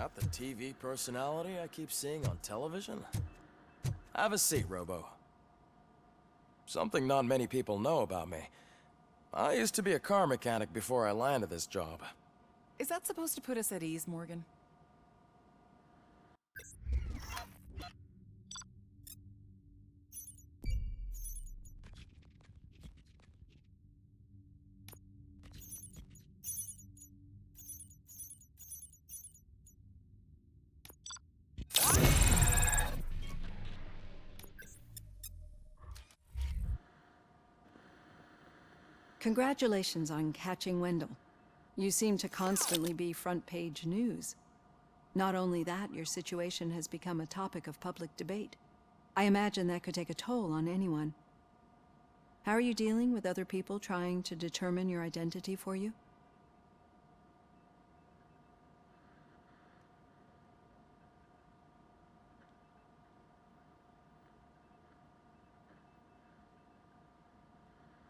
That the TV personality I keep seeing on television? Have a seat, Robo. Something not many people know about me. I used to be a car mechanic before I landed this job. Is that supposed to put us at ease, Morgan? Congratulations on catching Wendell. You seem to constantly be front-page news. Not only that, your situation has become a topic of public debate. I imagine that could take a toll on anyone. How are you dealing with other people trying to determine your identity for you?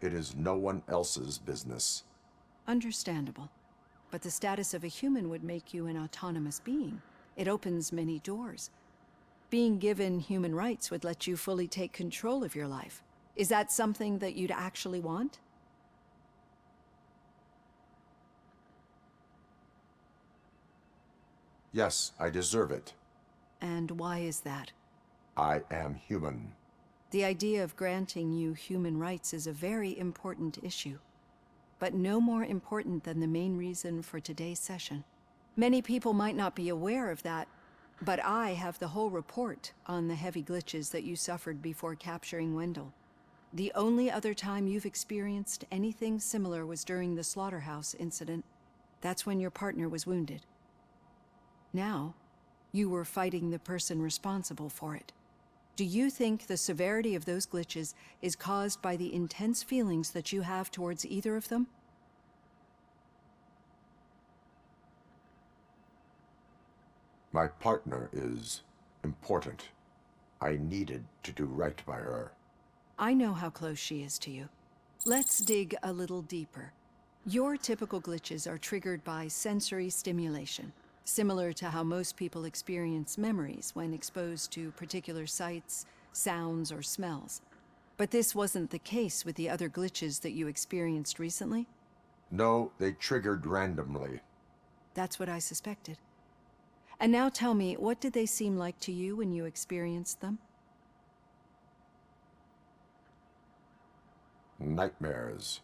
It is no one else's business. Understandable. But the status of a human would make you an autonomous being. It opens many doors. Being given human rights would let you fully take control of your life. Is that something that you'd actually want? Yes, I deserve it. And why is that? I am human. The idea of granting you human rights is a very important issue, but no more important than the main reason for today's session. Many people might not be aware of that, but I have the whole report on the heavy glitches that you suffered before capturing Wendell. The only other time you've experienced anything similar was during the slaughterhouse incident. That's when your partner was wounded. Now, you were fighting the person responsible for it. Do you think the severity of those glitches is caused by the intense feelings that you have towards either of them? My partner is important. I needed to do right by her. I know how close she is to you. Let's dig a little deeper. Your typical glitches are triggered by sensory stimulation, similar to how most people experience memories when exposed to particular sights, sounds, or smells. But this wasn't the case with the other glitches that you experienced recently? No, they triggered randomly. That's what I suspected. And now tell me, what did they seem like to you when you experienced them? Nightmares.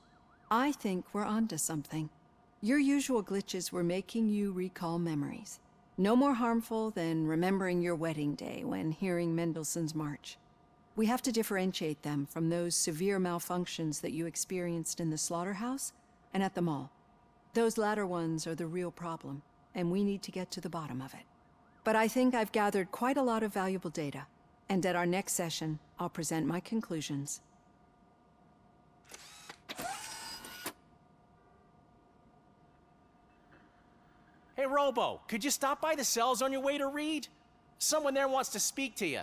I think we're onto something. Your usual glitches were making you recall memories. No more harmful than remembering your wedding day when hearing Mendelssohn's March. We have to differentiate them from those severe malfunctions that you experienced in the slaughterhouse and at the mall. Those latter ones are the real problem, and we need to get to the bottom of it. But I think I've gathered quite a lot of valuable data, and at our next session, I'll present my conclusions. Hey, Robo, could you stop by the cells on your way to read? Someone there wants to speak to you.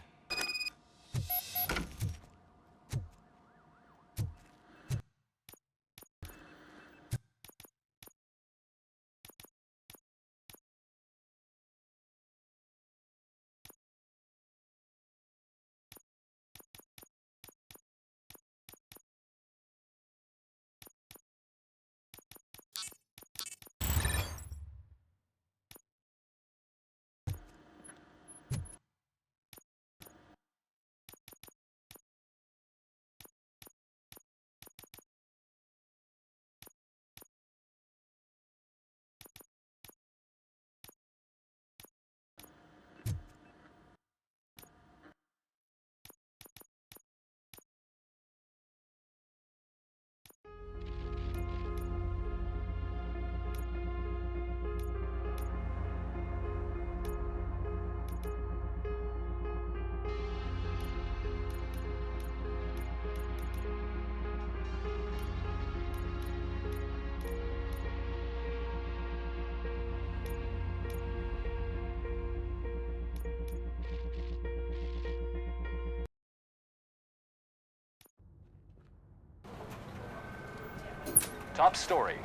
Top story.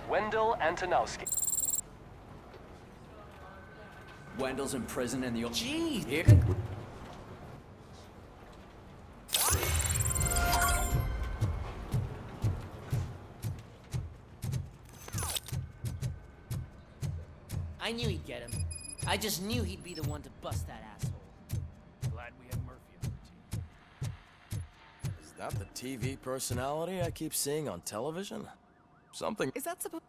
Wendell Antonowski. Wendell's in prison and the old... Gee, Here? I knew he'd get him. I just knew he'd be the one to bust that asshole. glad we have Murphy on the team. Is that the TV personality I keep seeing on television? Something. Is that supposed...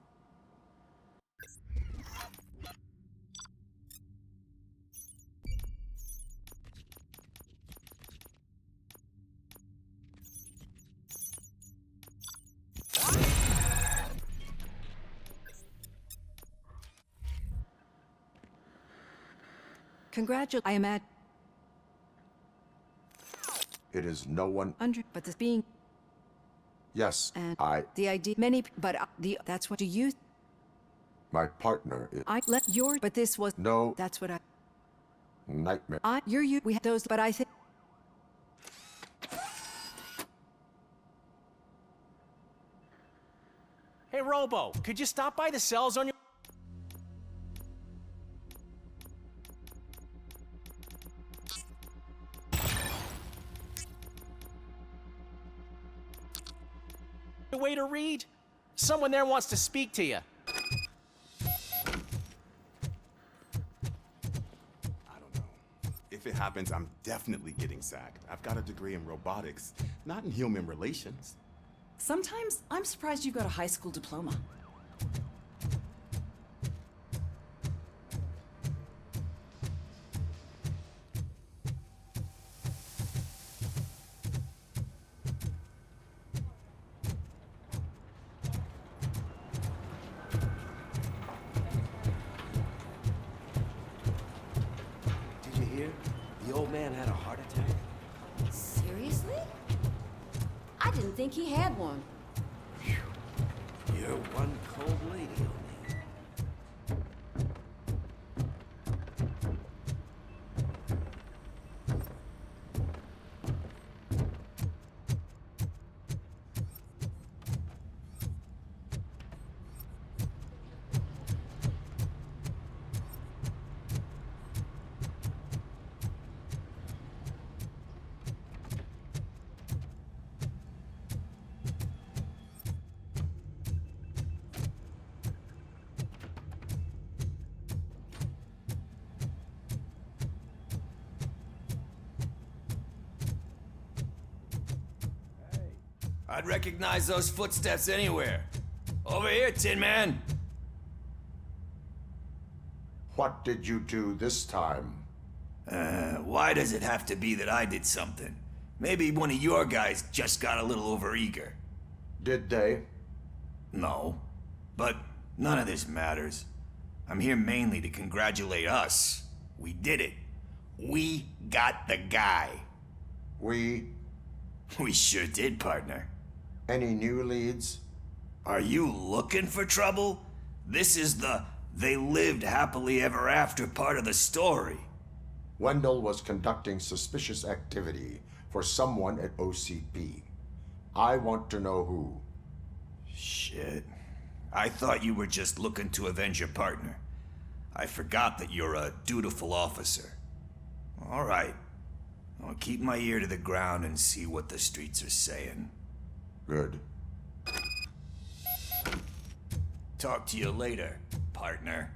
I am at It is no one. under, but this being Yes, and I. the idea many, but that's what do you? My partner is. I let your, but this was No That's what nightmare. you're you. We had those, but I think Hey, Robo, could you stop by the cells on your... way to read? Someone there wants to speak to you. I don't know. If it happens, I'm definitely getting sacked. I've got a degree in robotics, not in human relations. Sometimes I'm surprised you got a high school diploma. Did you hear? The old man had a heart attack. Seriously? I didn't think he had one. You're one cold lady, O'Neill. I'd recognize those footsteps anywhere. Over here, Tin Man. What did you do this time? Why does it have to be that I did something? Maybe one of your guys just got a little overeager. Did they? No. But none of this matters. I'm here mainly to congratulate us. We did it. We got the guy. We. We sure did, partner. Any new leads? Are you looking for trouble? This is the they lived happily ever after part of the story. Wendell was conducting suspicious activity for someone at OCP. I want to know who. Shit. I thought you were just looking to avenge your partner. I forgot that you're a dutiful officer. All right. I'll keep my ear to the ground and see what the streets are saying. Good. Talk to you later, partner.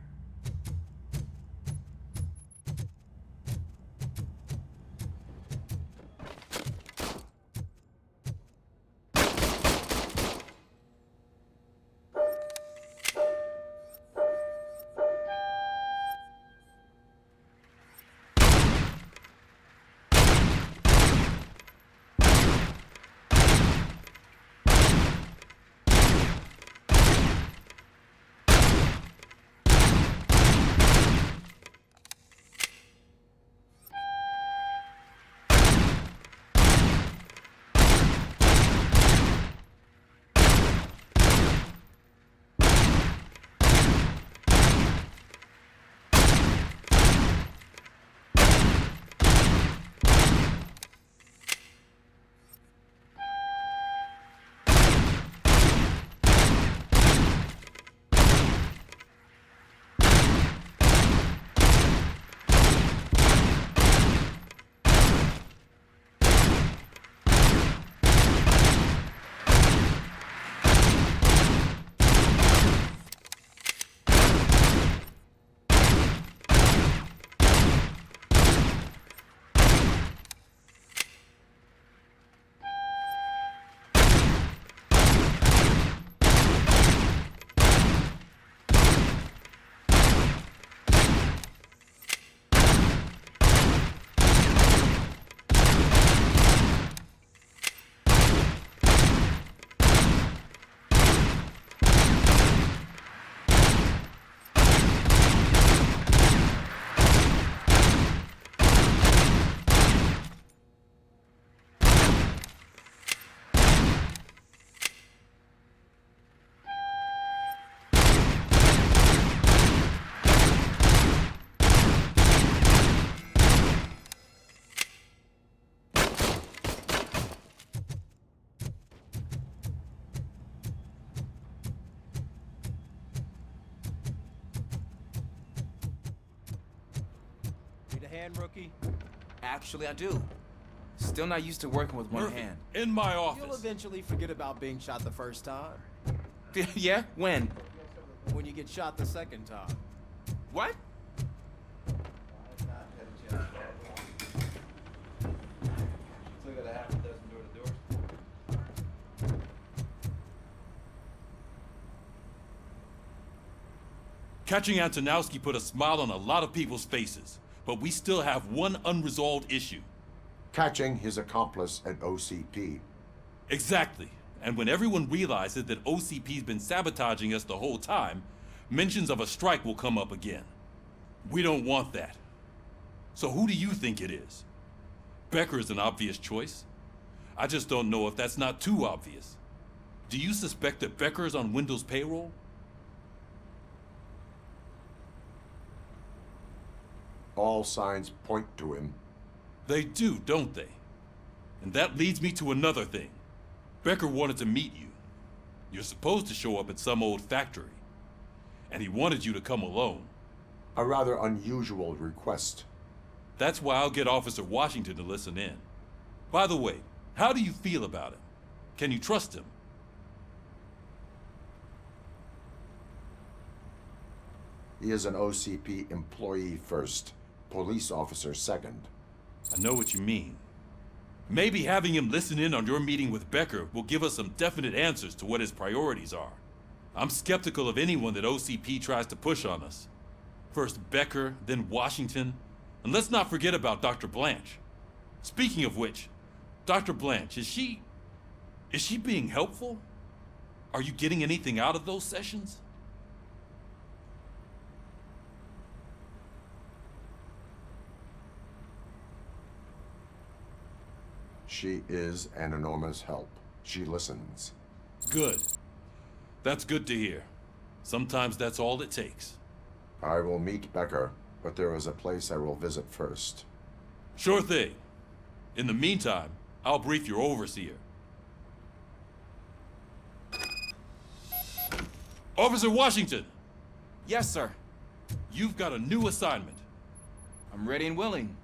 hand, rookie? Actually, I do. Still not used to working with one hand. In my office. You'll eventually forget about being shot the first time. Yeah? When? When you get shot the second time. What? Catching Antonowski put a smile on a lot of people's faces, but we still have one unresolved issue. Catching his accomplice at OCP. Exactly. And when everyone realizes that OCP's been sabotaging us the whole time, mentions of a strike will come up again. We don't want that. So who do you think it is? Becker is an obvious choice. I just don't know if that's not too obvious. Do you suspect that Becker is on Wendell's payroll? All signs point to him. They do, don't they? And that leads me to another thing. Becker wanted to meet you. You're supposed to show up at some old factory. And he wanted you to come alone. A rather unusual request. That's why I'll get Officer Washington to listen in. By the way, how do you feel about him? Can you trust him? He is an OCP employee first, police officer second. I know what you mean. Maybe having him listen in on your meeting with Becker will give us some definite answers to what his priorities are. I'm skeptical of anyone that OCP tries to push on us. First Becker, then Washington, and let's not forget about Dr. Blanche. Speaking of which, Dr. Blanche, is she being helpful? Are you getting anything out of those sessions? She is an enormous help. She listens. Good. That's good to hear. Sometimes that's all it takes. I will meet Becker, but there is a place I will visit first. Sure thing. In the meantime, I'll brief your overseer. Officer Washington! Yes, sir. You've got a new assignment. I'm ready and willing.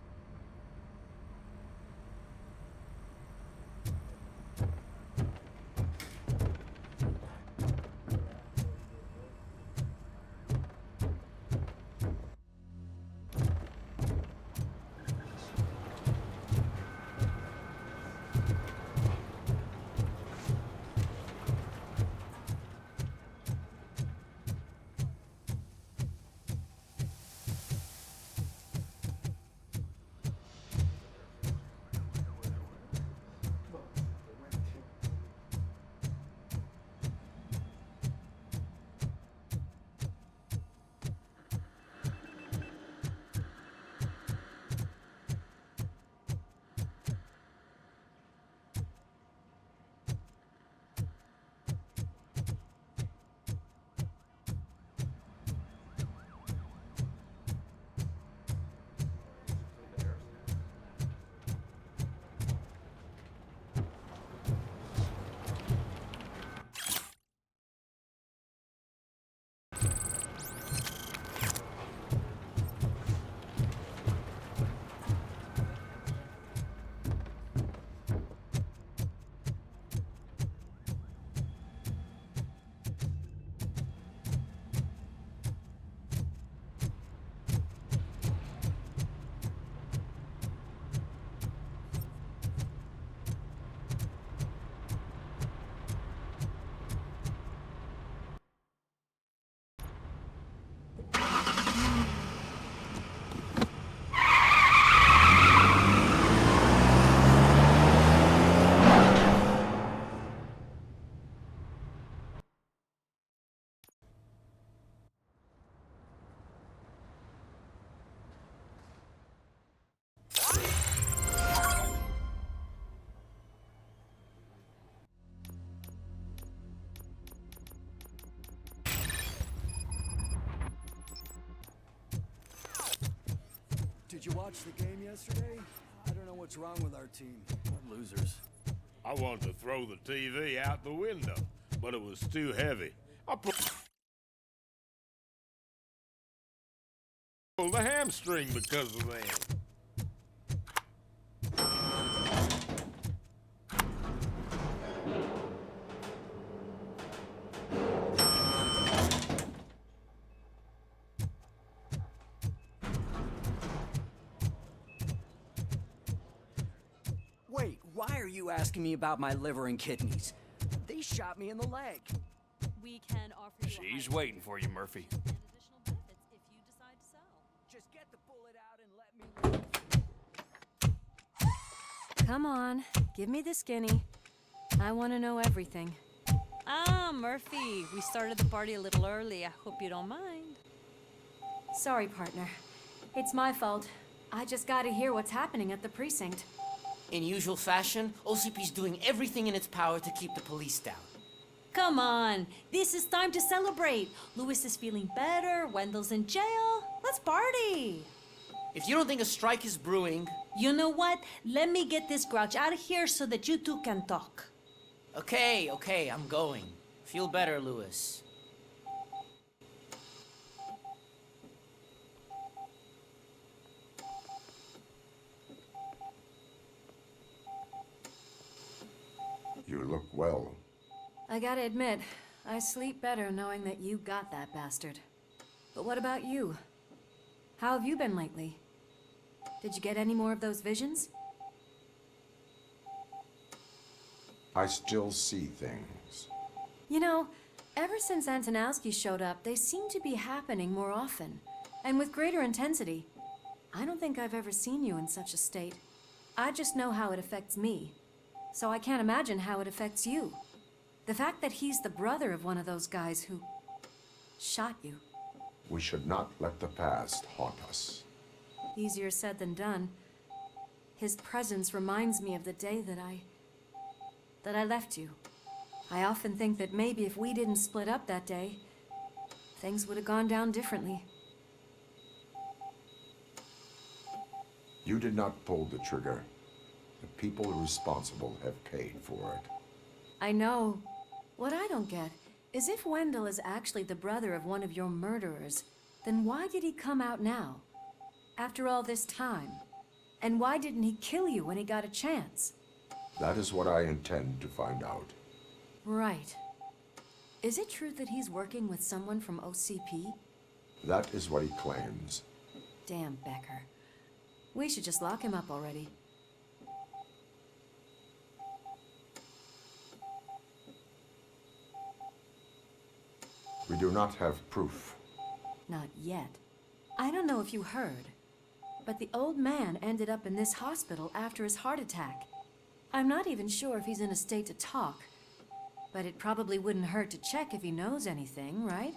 Did you watch the game yesterday? I don't know what's wrong with our team. We're losers. I wanted to throw the TV out the window, but it was too heavy. I put pulled a hamstring because of them. Wait, why are you asking me about my liver and kidneys? They shot me in the leg. We can offer you She's waiting for you, Murphy. and additional benefits if you decide to sell. Just get the bullet out and let me... Come on, give me the skinny. I want to know everything. Ah, Murphy, we started the party a little early. I hope you don't mind. Sorry, partner. It's my fault. I just gotta hear what's happening at the precinct. In usual fashion, OCP's doing everything in its power to keep the police down. Come on, this is time to celebrate. Lewis is feeling better, Wendell's in jail. Let's party. If you don't think a strike is brewing... You know what? Let me get this grouch out of here so that you two can talk. Okay, I'm going. Feel better, Lewis. You look well. I gotta admit, I sleep better knowing that you got that bastard. But what about you? How have you been lately? Did you get any more of those visions? I still see things. You know, ever since Antonowski showed up, they seem to be happening more often, and with greater intensity. I don't think I've ever seen you in such a state. I just know how it affects me, so I can't imagine how it affects you. The fact that he's the brother of one of those guys who shot you. We should not let the past haunt us. Easier said than done. His presence reminds me of the day that I left you. I often think that maybe if we didn't split up that day, things would have gone down differently. You did not pull the trigger. The people responsible have paid for it. I know. What I don't get is if Wendell is actually the brother of one of your murderers, then why did he come out now? After all this time? And why didn't he kill you when he got a chance? That is what I intend to find out. Right. Is it true that he's working with someone from OCP? That is what he claims. Damn Becker. We should just lock him up already. We do not have proof. Not yet. I don't know if you heard, but the old man ended up in this hospital after his heart attack. I'm not even sure if he's in a state to talk, but it probably wouldn't hurt to check if he knows anything, right?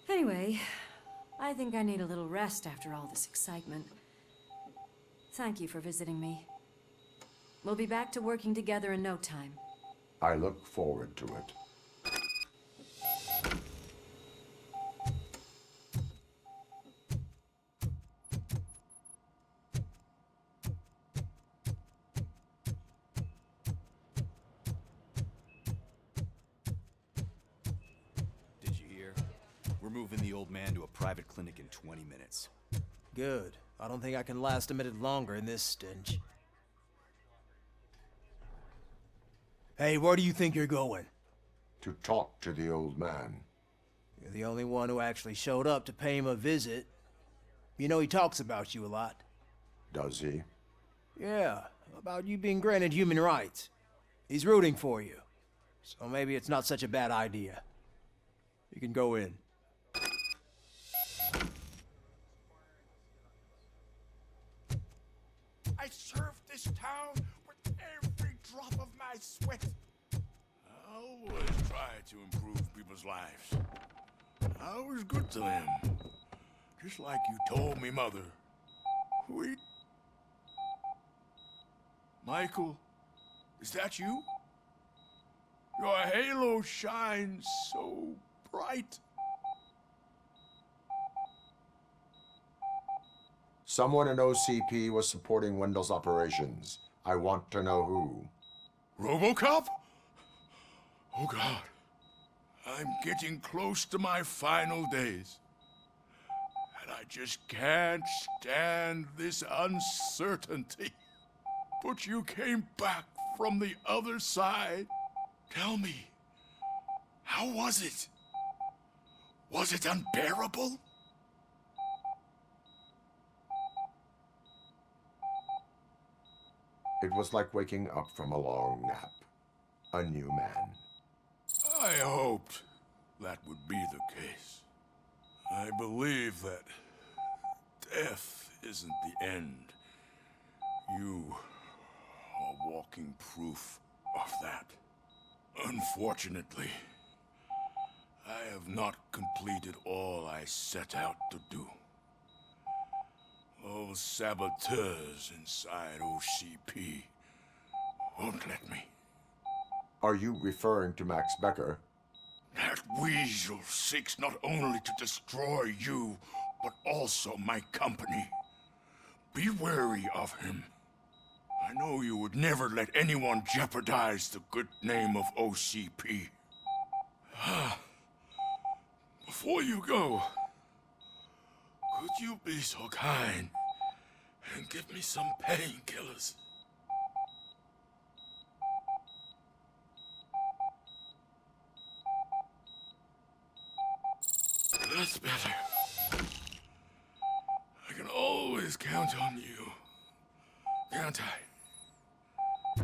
Anyway, I think I need a little rest after all this excitement. Thank you for visiting me. We'll be back to working together in no time. I look forward to it. Moving the old man to a private clinic in 20 minutes. Good. I don't think I can last a minute longer in this stench. Hey, where do you think you're going? To talk to the old man. You're the only one who actually showed up to pay him a visit. You know he talks about you a lot. Does he? Yeah, about you being granted human rights. He's rooting for you. So maybe it's not such a bad idea. You can go in. I served this town with every drop of my sweat. I always try to improve people's lives. I was good to them. Just like you told me, Mother. Michael, is that you? Your halo shines so bright. Someone in OCP was supporting Wendell's operations. I want to know who. Robocop? Oh God. I'm getting close to my final days. And I just can't stand this uncertainty. But you came back from the other side. Tell me, how was it? Was it unbearable? It was like waking up from a long nap. A new man. I hoped that would be the case. I believe that death isn't the end. You are walking proof of that. Unfortunately, I have not completed all I set out to do. Those saboteurs inside OCP won't let me. Are you referring to Max Becker? That weasel seeks not only to destroy you, but also my company. Be wary of him. I know you would never let anyone jeopardize the good name of OCP. Before you go, could you be so kind and give me some painkillers? That's better. I can always count on you, can't I?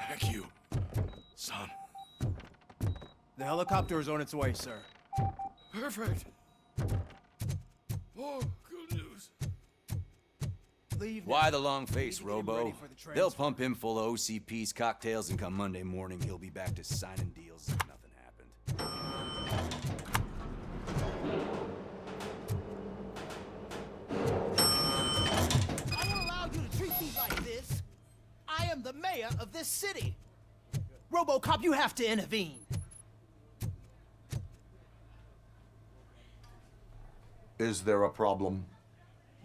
Thank you, son. The helicopter is on its way, sir. Perfect. Oh, good news. Leave Why the long face, Robo? They'll pump him full of OCP's cocktails, and come Monday morning, he'll be back to signing deals as if nothing happened. I don't allow you to treat me like this. I am the mayor of this city. Robocop, you have to intervene. Is there a problem?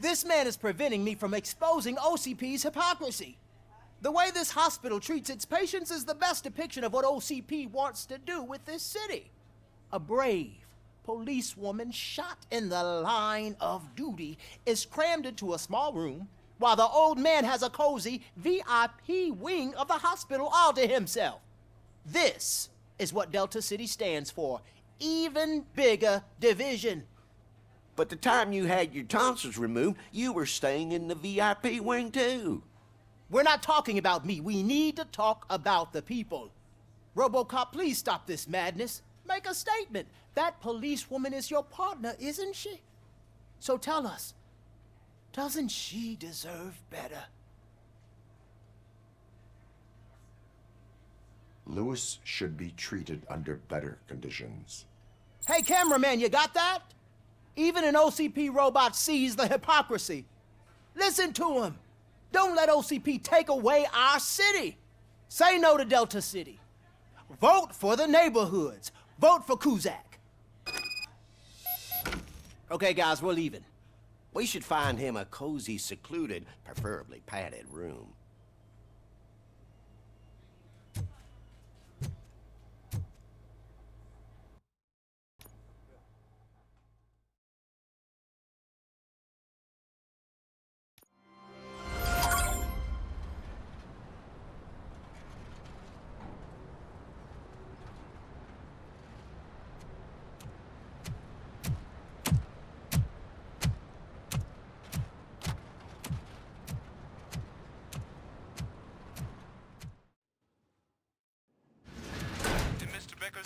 This man is preventing me from exposing OCP's hypocrisy. The way this hospital treats its patients is the best depiction of what OCP wants to do with this city. A brave policewoman shot in the line of duty is crammed into a small room while the old man has a cozy VIP wing of the hospital all to himself. This is what Delta City stands for. Even bigger division. But the time you had your tonsils removed, you were staying in the VIP wing too. We're not talking about me. We need to talk about the people. Robocop, please stop this madness. Make a statement. That policewoman is your partner, isn't she? So tell us, doesn't she deserve better? Lewis should be treated under better conditions. Hey, cameraman, you got that? Even an OCP robot sees the hypocrisy. Listen to him. Don't let OCP take away our city. Say no to Delta City. Vote for the neighborhoods. Vote for Kuzak. Okay, guys, we're leaving. We should find him a cozy, secluded, preferably padded room.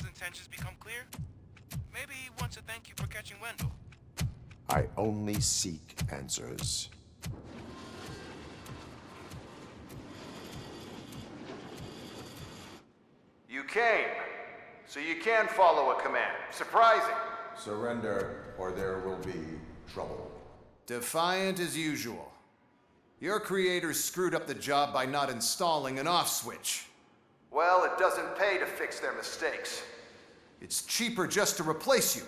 Intentions become clear? Maybe he wants to thank you for catching Wendell. I only seek answers. You came, so you can follow a command. Surprising. Surrender, or there will be trouble. Defiant as usual. Your creators screwed up the job by not installing an off switch. Well, it doesn't pay to fix their mistakes. It's cheaper just to replace you.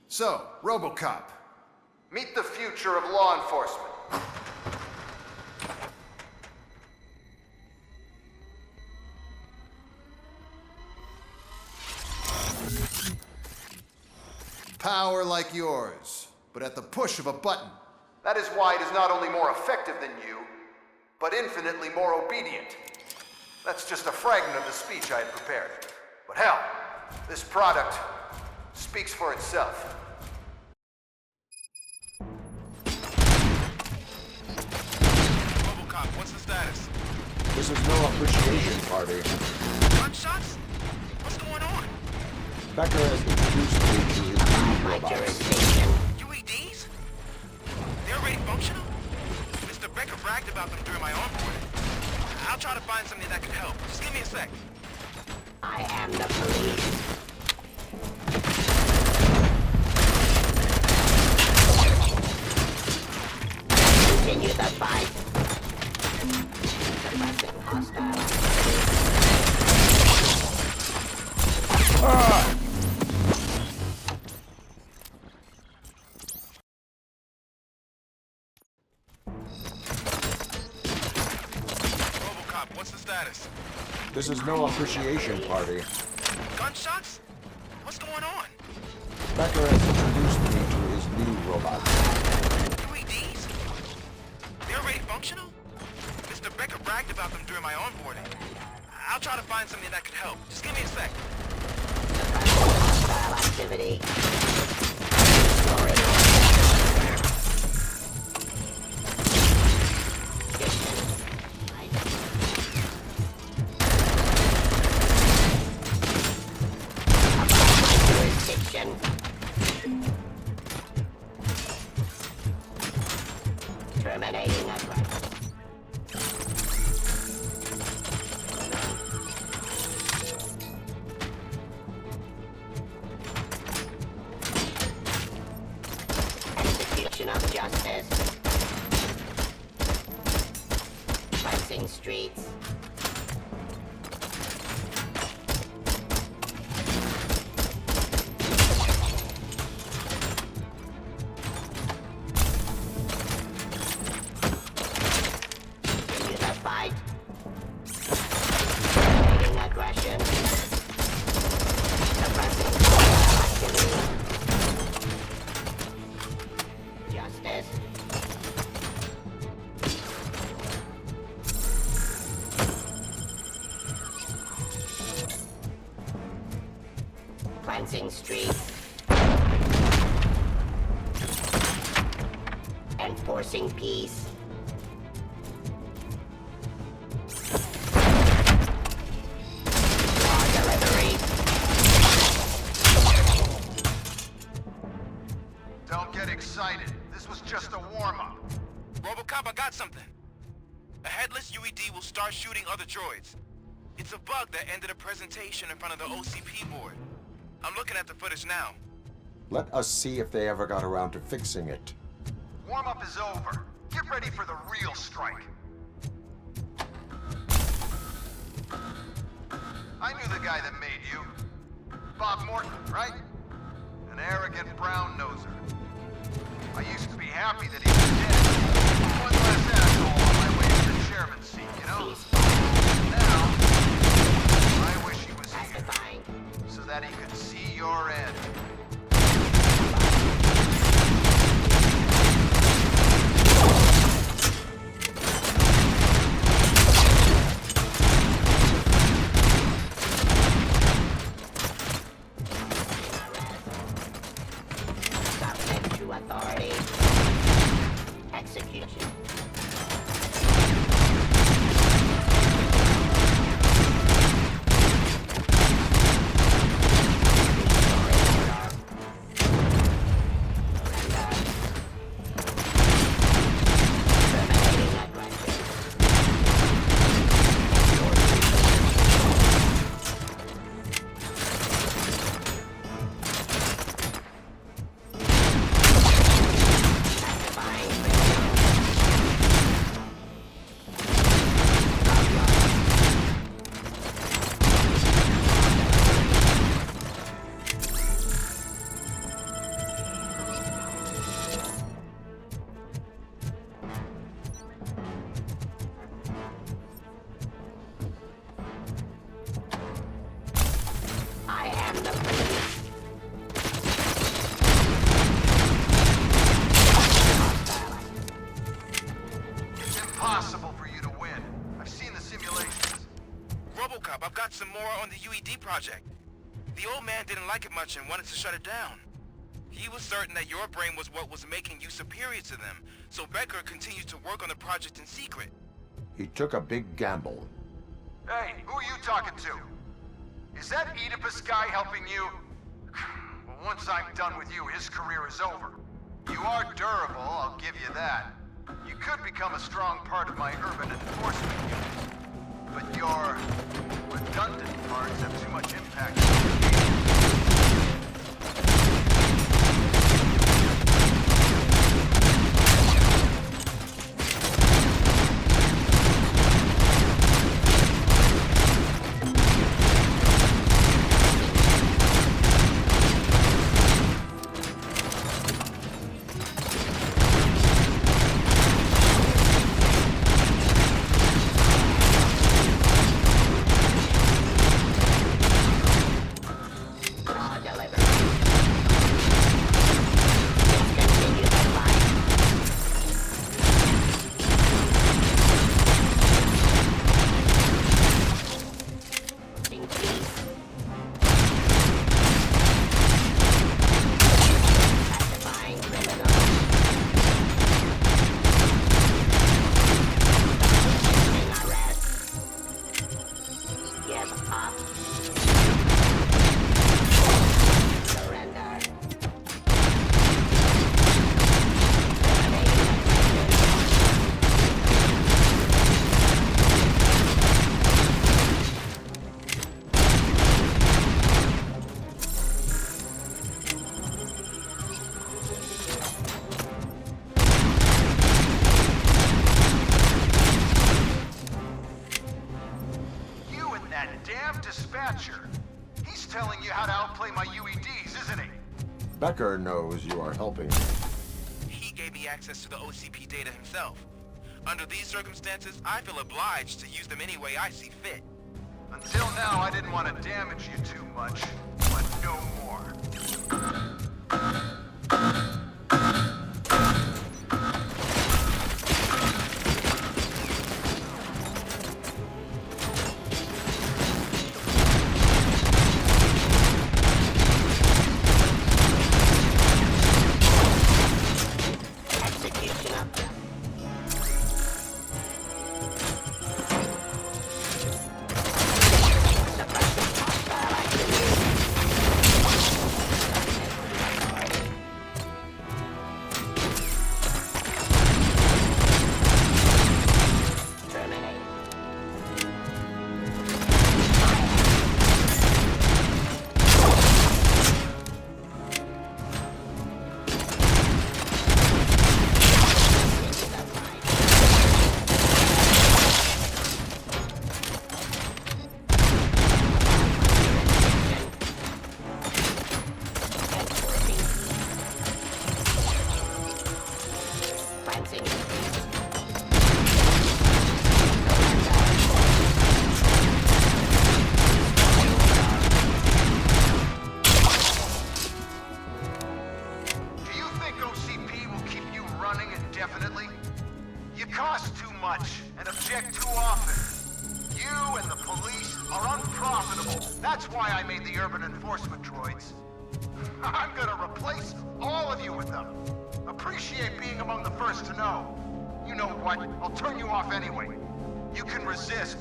So, Robocop, meet the future of law enforcement. Power like yours, but at the push of a button. That is why it is not only more effective than you, but infinitely more obedient. That's just a fragment of the speech I had prepared. But hell, this product speaks for itself. Robocop, what's the status? This is no appreciation party. Gunshots? What's going on? Becker has introduced me to his new robots. UEDs? They're already functional? Mr. Becker bragged about them during my onboarding. I'll try to find something that could help. Just give me a sec. I am the police. Continue the fight. Suppressing hostile. Robocop, what's the status? This is no appreciation party. Gunshots? What's going on? Becker has introduced me to his new robots. UEDs? They're already functional? Mr. Becker bragged about them during my onboarding. I'll try to find something that could help. Just give me a sec. Hostile activity. Jurisdiction. Terminating aggression. Execution of justice. Cleansing streets. Continue the fight. Terminating aggression. Suppressing activity. Justice. Cleansing streets. Enforcing peace. Law delivery. Don't get excited. This was just a warm-up. Robocop, I got something. A headless UED will start shooting other droids. It's a bug that ended a presentation in front of the OCP board. I'm looking at the footage now. Let us see if they ever got around to fixing it. Warm-up is over. Get ready for the real strike. I knew the guy that made you. Bob Morton, right? An arrogant brown-noser. I used to be happy that he was dead. One less asshole on my way to the chairman's seat, you know? Now, I wish he was here, so that he could see your end. Subject to authority. Execution. some more on the UED project. The old man didn't like it much and wanted to shut it down. He was certain that your brain was what was making you superior to them, so Becker continued to work on the project in secret. He took a big gamble. Hey, who are you talking to? Is that Oedipus guy helping you? Well, once I'm done with you, his career is over. You are durable, I'll give you that. You could become a strong part of my urban enforcement unit. But your redundant parts have too much impact. He's telling you how to outplay my UEDs, isn't he? Becker knows you are helping. He gave me access to the OCP data himself. Under these circumstances, I feel obliged to use them any way I see fit. Until now, I didn't want to damage you too much, but no more.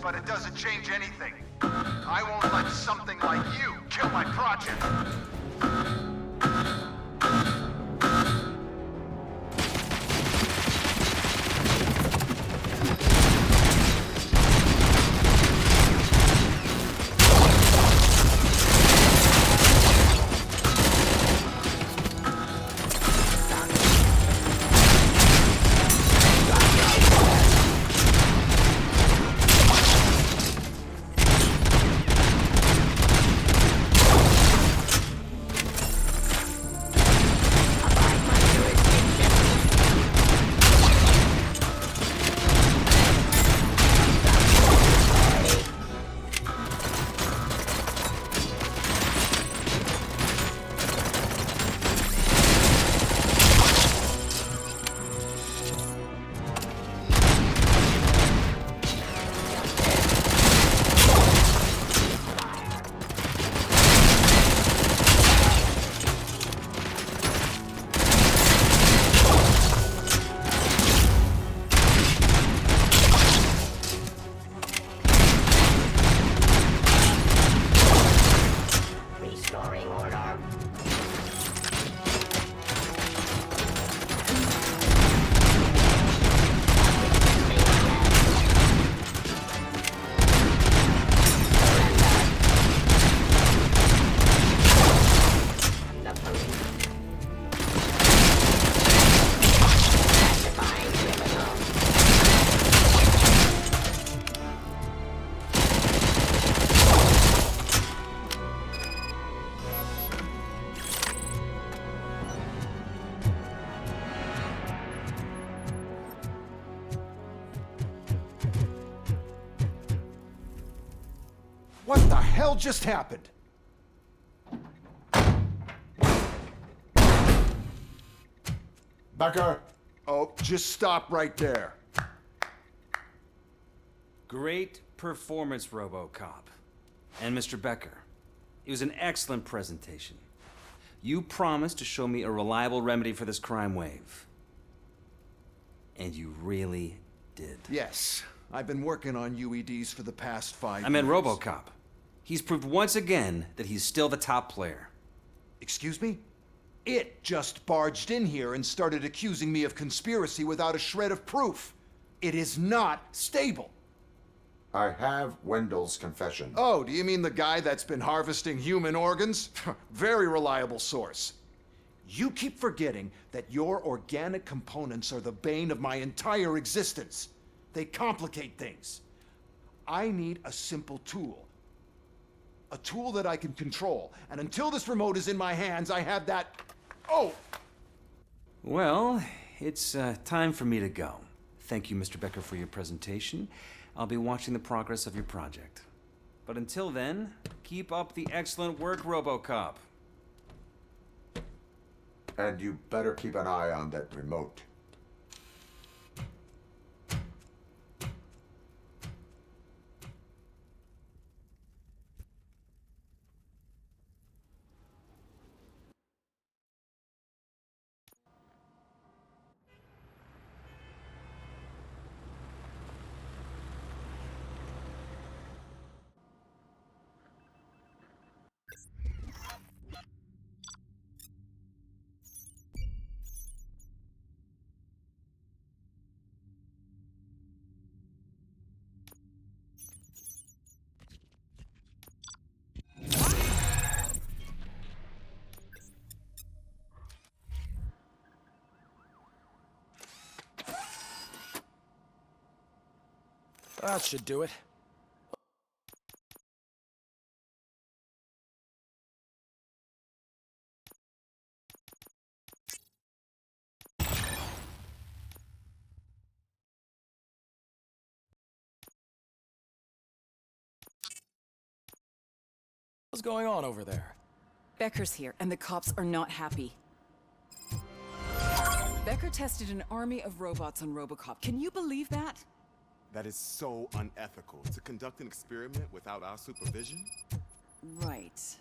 But it doesn't change anything. I won't let something like you kill my project. hell just happened? Becker! Oh, just stop right there. Great performance, Robocop. And Mr. Becker, it was an excellent presentation. You promised to show me a reliable remedy for this crime wave. And you really did. Yes, I've been working on UEDs for the past 5 years. I meant Robocop. He's proved once again that he's still the top player. Excuse me? It just barged in here and started accusing me of conspiracy without a shred of proof. It is not stable. I have Wendell's confession. Oh, do you mean the guy that's been harvesting human organs? Very reliable source. You keep forgetting that your organic components are the bane of my entire existence. They complicate things. I need a simple tool. A tool that I can control. And until this remote is in my hands, I have that... Oh! Well, it's time for me to go. Thank you, Mr. Becker, for your presentation. I'll be watching the progress of your project. But until then, keep up the excellent work, Robocop. And you better keep an eye on that remote. That should do it. What's going on over there? Becker's here, and the cops are not happy. Becker tested an army of robots on Robocop. Can you believe that? That is so unethical. To conduct an experiment without our supervision? Right.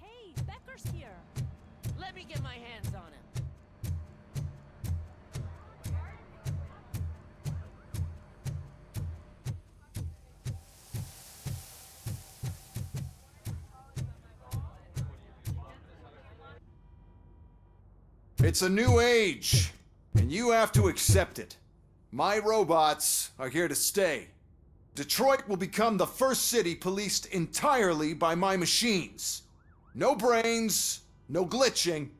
Hey, Becker's here. Let me get my hands on him. It's a new age, and you have to accept it. My robots are here to stay. Detroit will become the first city policed entirely by my machines. No brains, no glitching,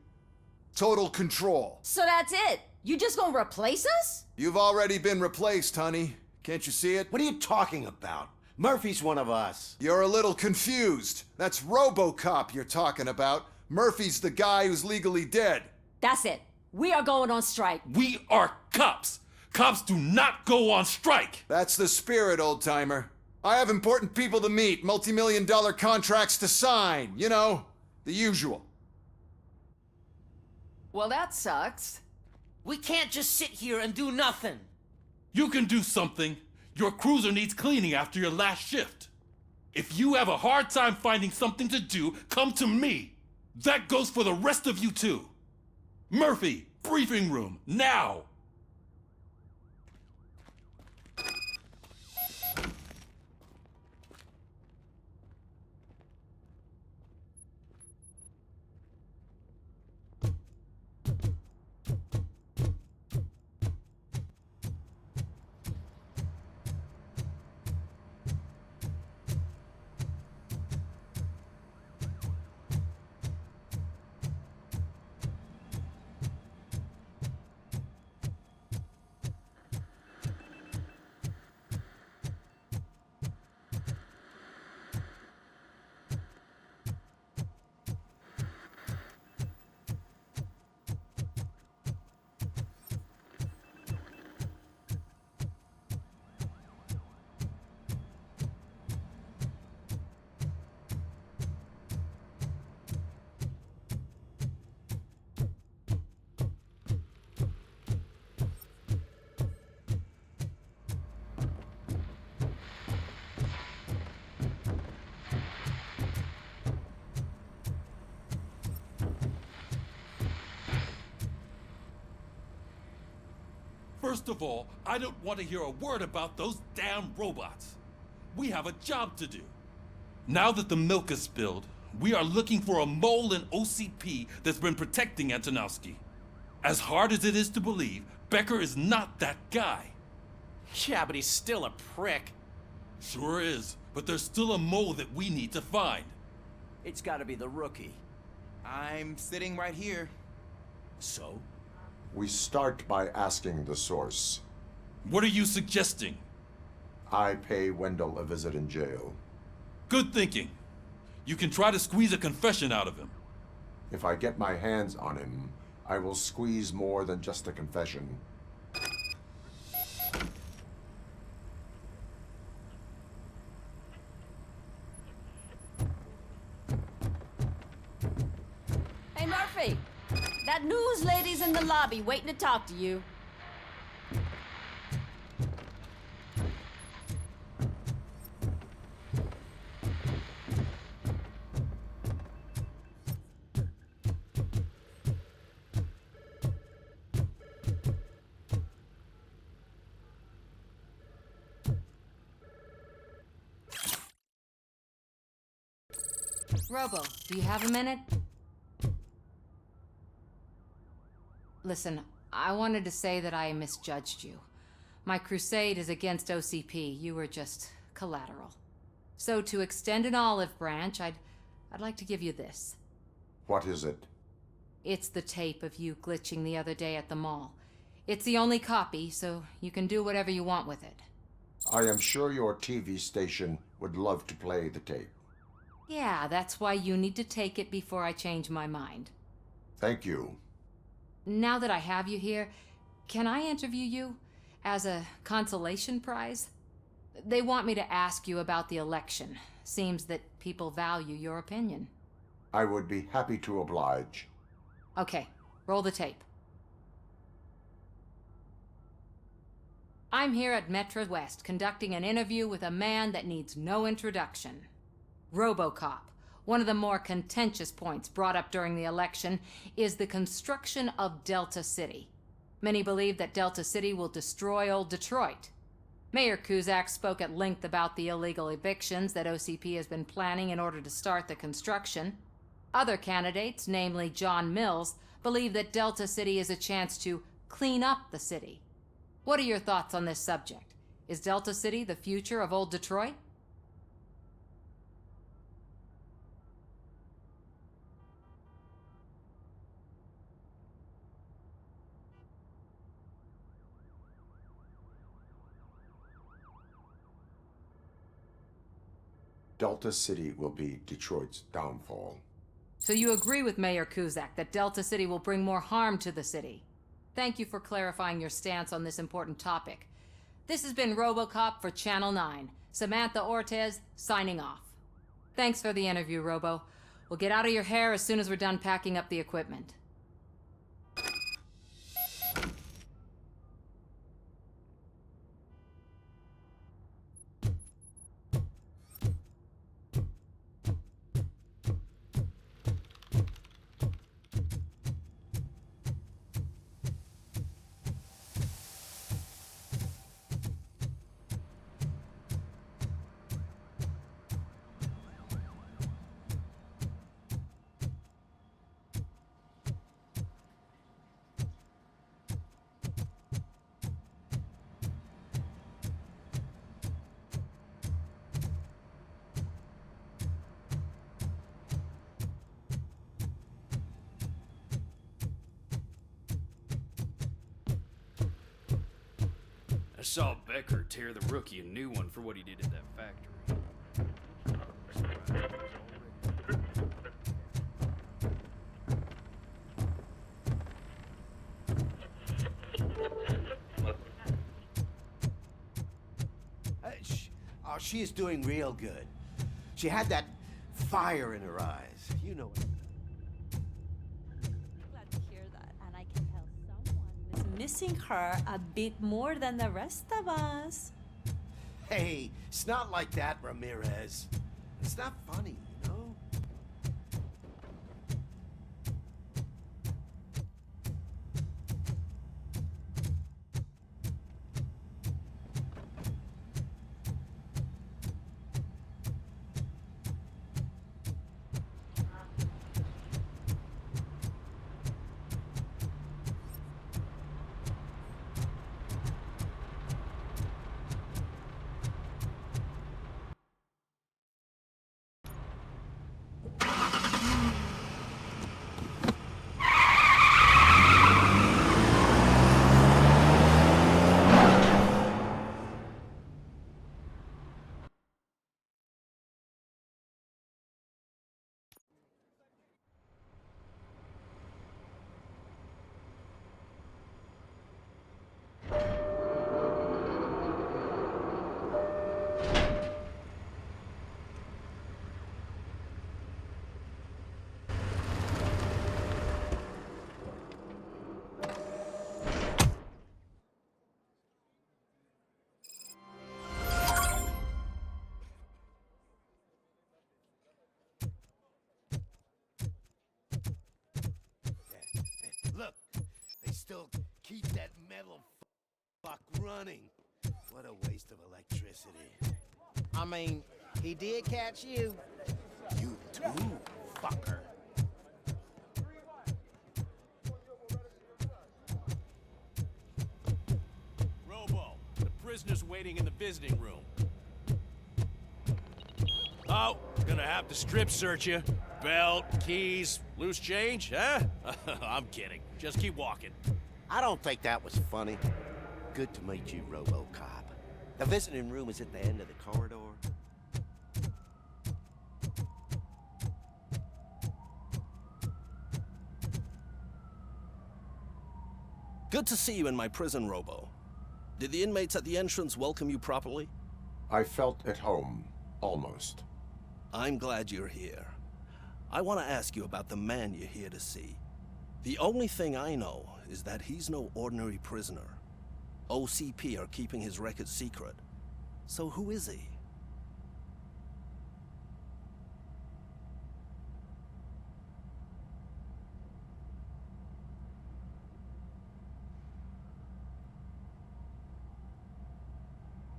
total control. So that's it? You just gonna replace us? You've already been replaced, honey. Can't you see it? What are you talking about? Murphy's one of us. You're a little confused. That's Robocop you're talking about. Murphy's the guy who's legally dead. That's it. We are going on strike. We are cops. Cops do not go on strike. That's the spirit, old-timer. I have important people to meet, multi-million-dollar contracts to sign. You know, the usual. Well, that sucks. We can't just sit here and do nothing. You can do something. Your cruiser needs cleaning after your last shift. If you have a hard time finding something to do, come to me. That goes for the rest of you too. Murphy, briefing room, now! First of all, I don't want to hear a word about those damn robots. We have a job to do. Now that the milk is spilled, we are looking for a mole in OCP that's been protecting Antonowski. As hard as it is to believe, Becker is not that guy. Yeah, but he's still a prick. Sure is, but there's still a mole that we need to find. It's gotta be the rookie. I'm sitting right here. So? We start by asking the source. What are you suggesting? I pay Wendell a visit in jail. Good thinking. You can try to squeeze a confession out of him. If I get my hands on him, I will squeeze more than just a confession. Hey, Murphy! That news lady's in the lobby waiting to talk to you. Robo, do you have a minute? Listen, I wanted to say that I misjudged you. My crusade is against OCP. You were just collateral. So to extend an olive branch, I'd like to give you this. What is it? It's the tape of you glitching the other day at the mall. It's the only copy, so you can do whatever you want with it. I am sure your TV station would love to play the tape. Yeah, that's why you need to take it before I change my mind. Thank you. Now that I have you here, can I interview you as a consolation prize? They want me to ask you about the election. Seems that people value your opinion. I would be happy to oblige. Okay, roll the tape. I'm here at Metro West conducting an interview with a man that needs no introduction. Robocop. One of the more contentious points brought up during the election is the construction of Delta City. Many believe that Delta City will destroy old Detroit. Mayor Cusack spoke at length about the illegal evictions that OCP has been planning in order to start the construction. Other candidates, namely John Mills, believe that Delta City is a chance to clean up the city. What are your thoughts on this subject? Is Delta City the future of old Detroit? Delta City will be Detroit's downfall. So you agree with Mayor Cusack that Delta City will bring more harm to the city? Thank you for clarifying your stance on this important topic. This has been Robocop for Channel 9. Samantha Ortez, signing off. Thanks for the interview, Robo. We'll get out of your hair as soon as we're done packing up the equipment. saw Becker tear the rookie a new one for what he did at that factory. She is doing real good. She had that fire in her eyes. You know it. Glad to hear that, and I can tell someone is missing her a bit more than the rest of us. Hey, it's not like that, Ramirez. It's not funny, you know? Look, they still keep that metal fuck running. What a waste of electricity. I mean, he did catch you. You too, fucker. Robo, the prisoner's waiting in the visiting room. Oh, gonna have to strip search you. Belt, keys, loose change, huh? I'm kidding. Just keep walking. I don't think that was funny. Good to meet you, Robocop. The visiting room is at the end of the corridor. Good to see you in my prison, Robo. Did the inmates at the entrance welcome you properly? I felt at home, almost. I'm glad you're here. I want to ask you about the man you're here to see. The only thing I know is that he's no ordinary prisoner. OCP are keeping his record secret. So who is he?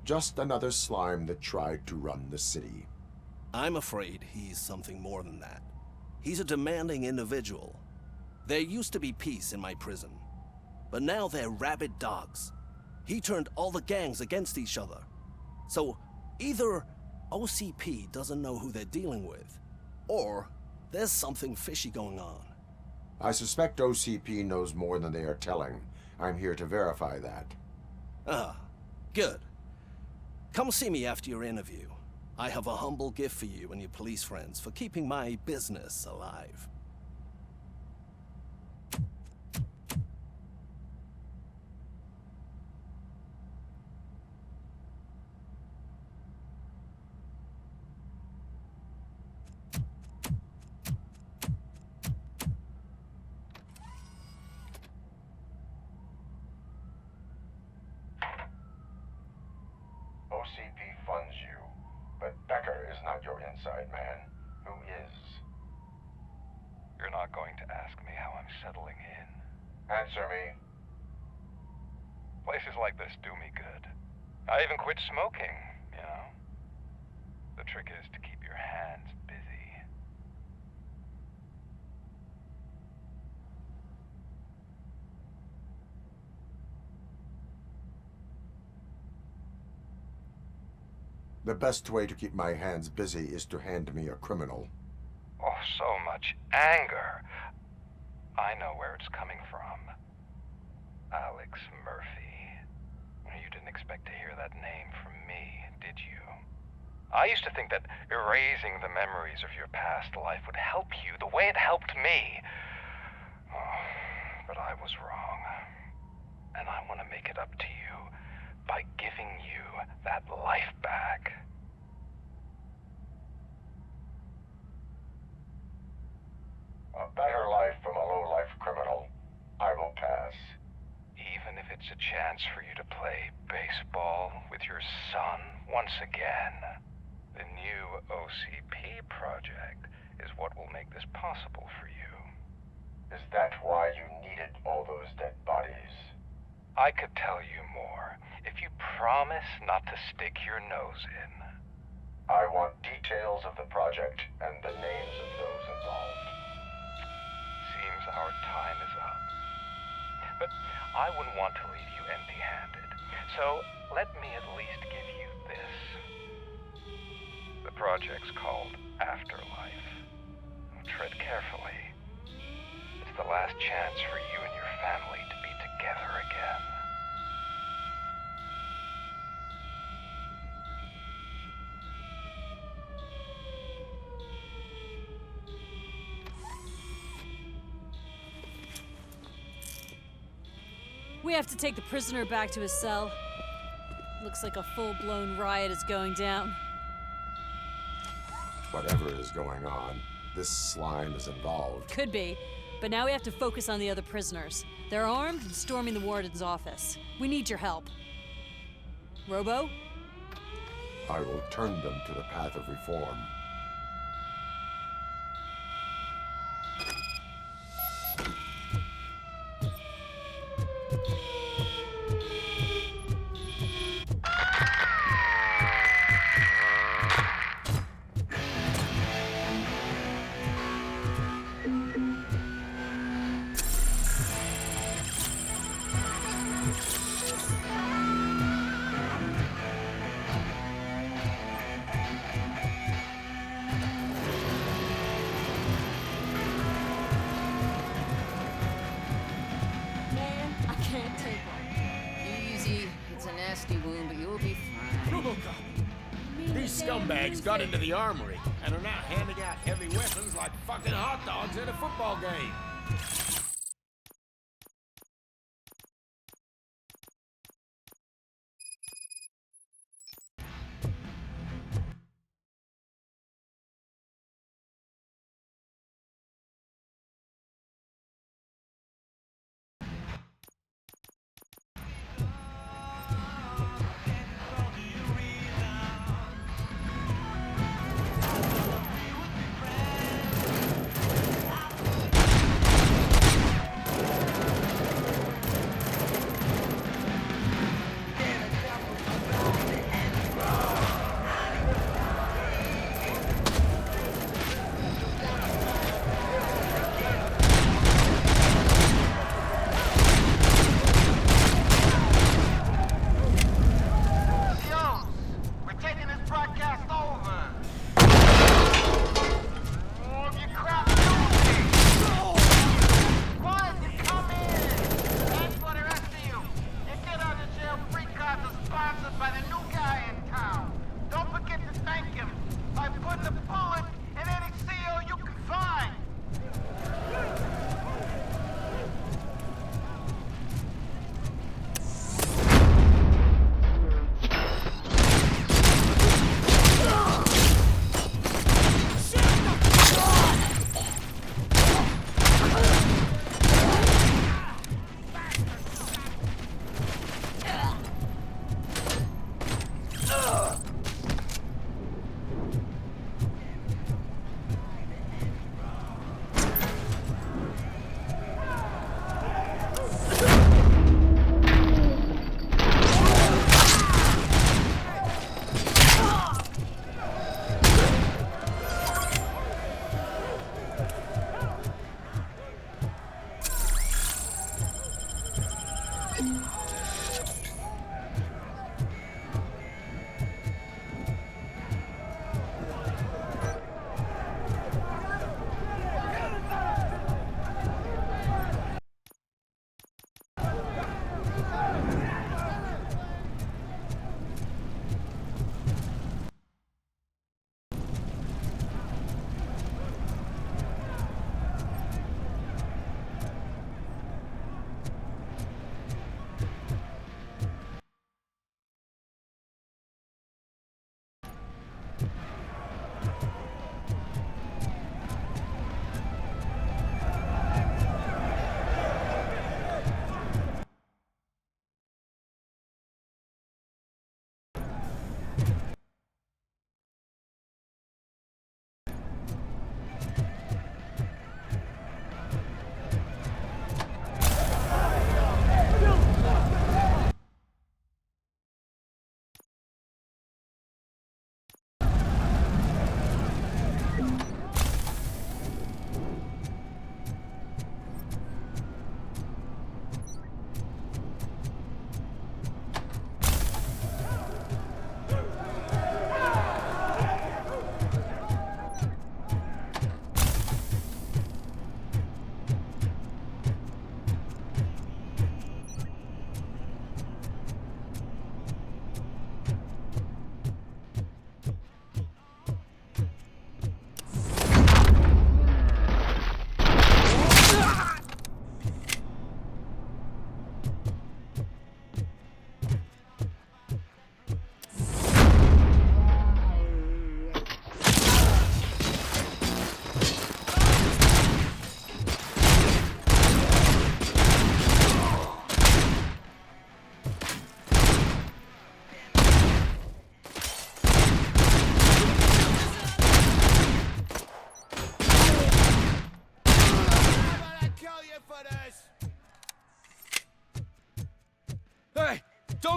Just another slime that tried to run the city. I'm afraid he's something more than that. He's a demanding individual. There used to be peace in my prison, but now they're rabid dogs. He turned all the gangs against each other. So either OCP doesn't know who they're dealing with, or there's something fishy going on. I suspect OCP knows more than they are telling. I'm here to verify that. Ah, good. Come see me after your interview. I have a humble gift for you and your police friends for keeping my business alive. OCP funds you, but Becker is not your inside man. Who is? You're not going to ask me how I'm settling in. Answer me. Places like this do me good. I even quit smoking, you know? The trick is to keep your hands busy. The best way to keep my hands busy is to hand me a criminal. Oh, so much anger. I know where it's coming from. Alex Murphy. You didn't expect I used to think that erasing the memories of your past life would help you the way it helped me. Oh, but I was wrong. And I want to make it up to you by giving you that life back. A better life from a low-life criminal. I will pass. Even if it's a chance for you to play baseball with your son once again. The new OCP project is what will make this possible for you. Is that why you needed all those dead bodies? I could tell you more if you promise not to stick your nose in. I want details of the project and the names of those involved. Seems our time is up. But I wouldn't want to leave you empty-handed. So let me at least give you this. The project's called Afterlife. Tread carefully. It's the last chance for you and your family to be together again. We have to take the prisoner back to his cell. Looks like a full-blown riot is going down. Whatever is going on, this slime is involved. Could be, but now we have to focus on the other prisoners. They're armed and storming the warden's office. We need your help. Robo? I will turn them to the path of reform. These scumbags got into the armory and are now handing out heavy weapons like fucking hot dogs at a football game.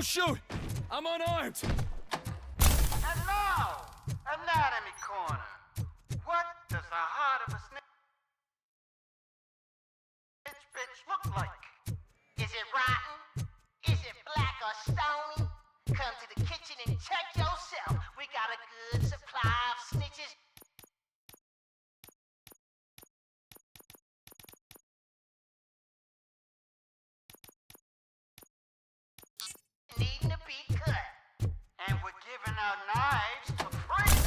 Don't shoot! I'm unarmed! And now, Anatomy Corner. What does the heart of a snitch bitch look like? Is it rotten? Is it black or stony? Come to the kitchen and check yourself. We got a good supply of snitches. Needing to be cut. And we're giving out knives for free.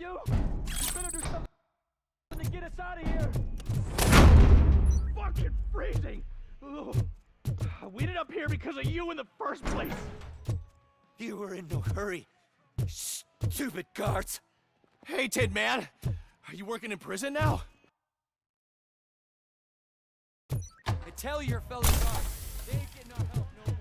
You better do something to get us out of here. Fucking freezing. Ugh. We ended up here because of you in the first place. You were in no hurry, stupid guards. Hey, Tin Man. Are you working in prison now? I tell your fellow guards, they ain't getting our help no more.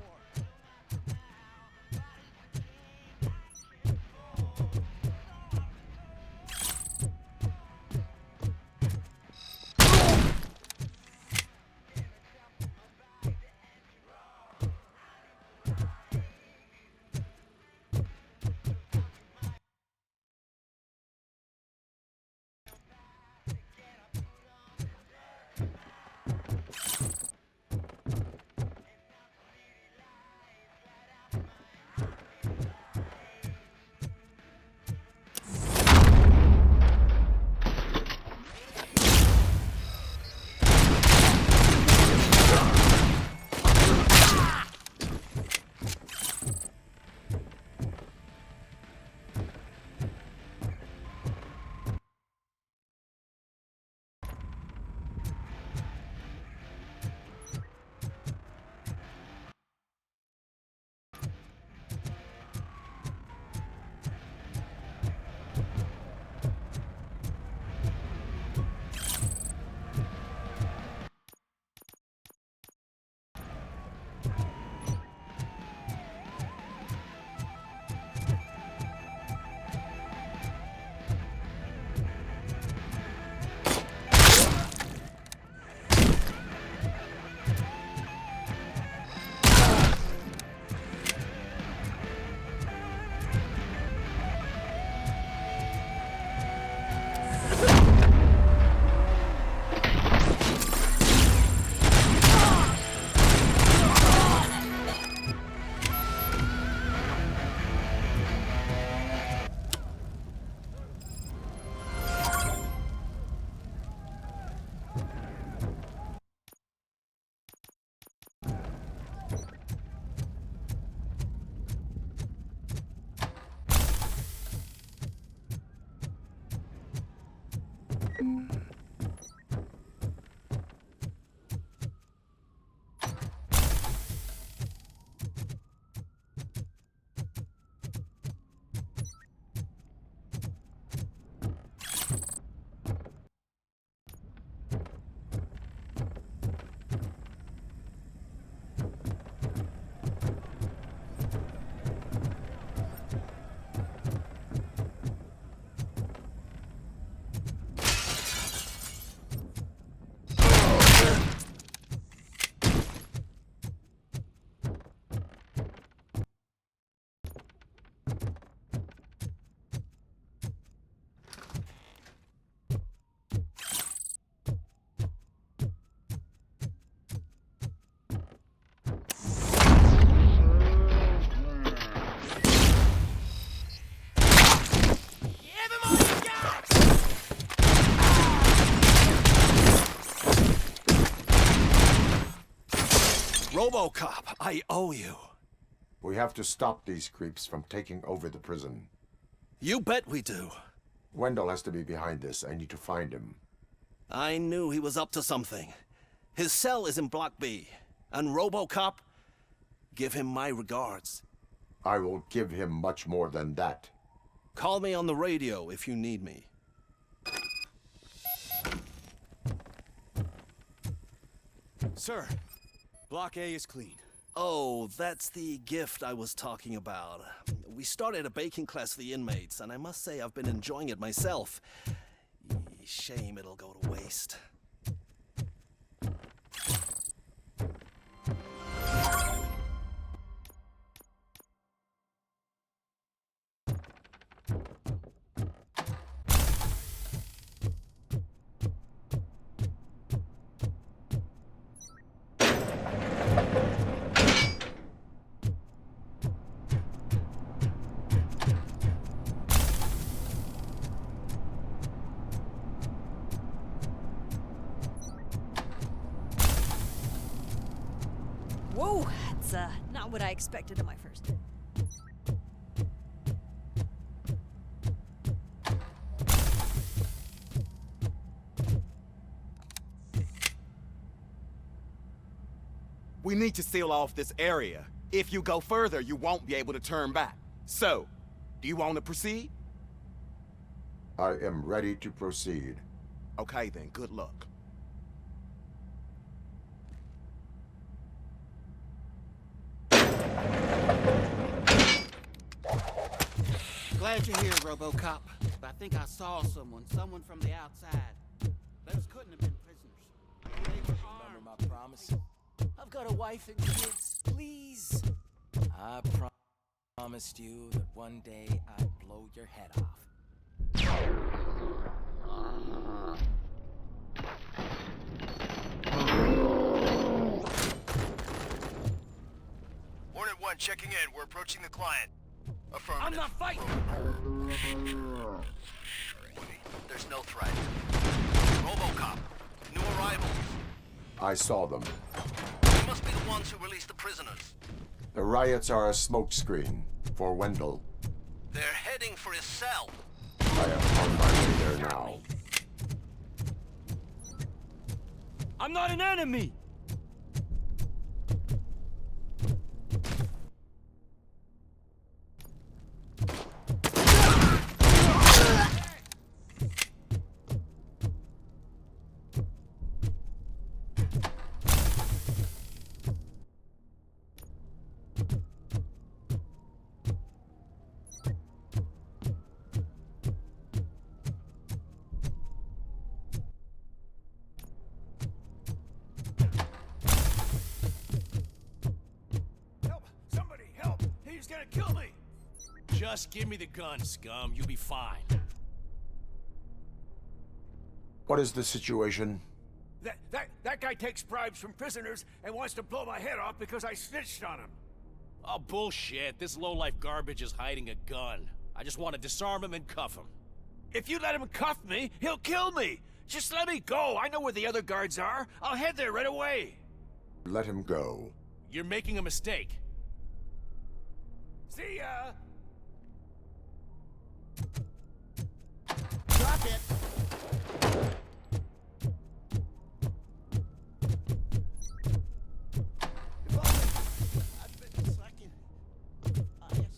Robocop, I owe you. We have to stop these creeps from taking over the prison. You bet we do. Wendell has to be behind this. I need to find him. I knew he was up to something. His cell is in Block B. And Robocop, give him my regards. I will give him much more than that. Call me on the radio if you need me. Sir, Block A is clean. Oh, that's the gift I was talking about. We started a baking class for the inmates, and I must say I've been enjoying it myself. Shame it'll go to waste. Whoa, that's not what I expected on my first day. We need to seal off this area. If you go further, you won't be able to turn back. So, do you want to proceed? I am ready to proceed. Okay then, good luck. Glad you're here, Robocop. But I think I saw someone from the outside. Those couldn't have been prisoners. They were armed. Remember my promise? I've got a wife and kids. Please. I promised you that one day I'd blow your head off. Hornet 1 checking in. We're approaching the client. Affirmative. I'm not fighting! There's no threat. Robocop. New arrivals. I saw them. You must be the ones who released the prisoners. The riots are a smokescreen for Wendell. They're heading for his cell. I am on my way there now. I'm not an enemy! Gonna kill me! Just give me the gun, scum. You'll be fine. What is the situation? That guy takes bribes from prisoners and wants to blow my head off because I snitched on him. Oh, bullshit. This lowlife garbage is hiding a gun. I just want to disarm him and cuff him. If you let him cuff me, he'll kill me. Just let me go. I know where the other guards are. I'll head there right away. Let him go. You're making a mistake. See ya! Drop it! If only I'd been slacking faster.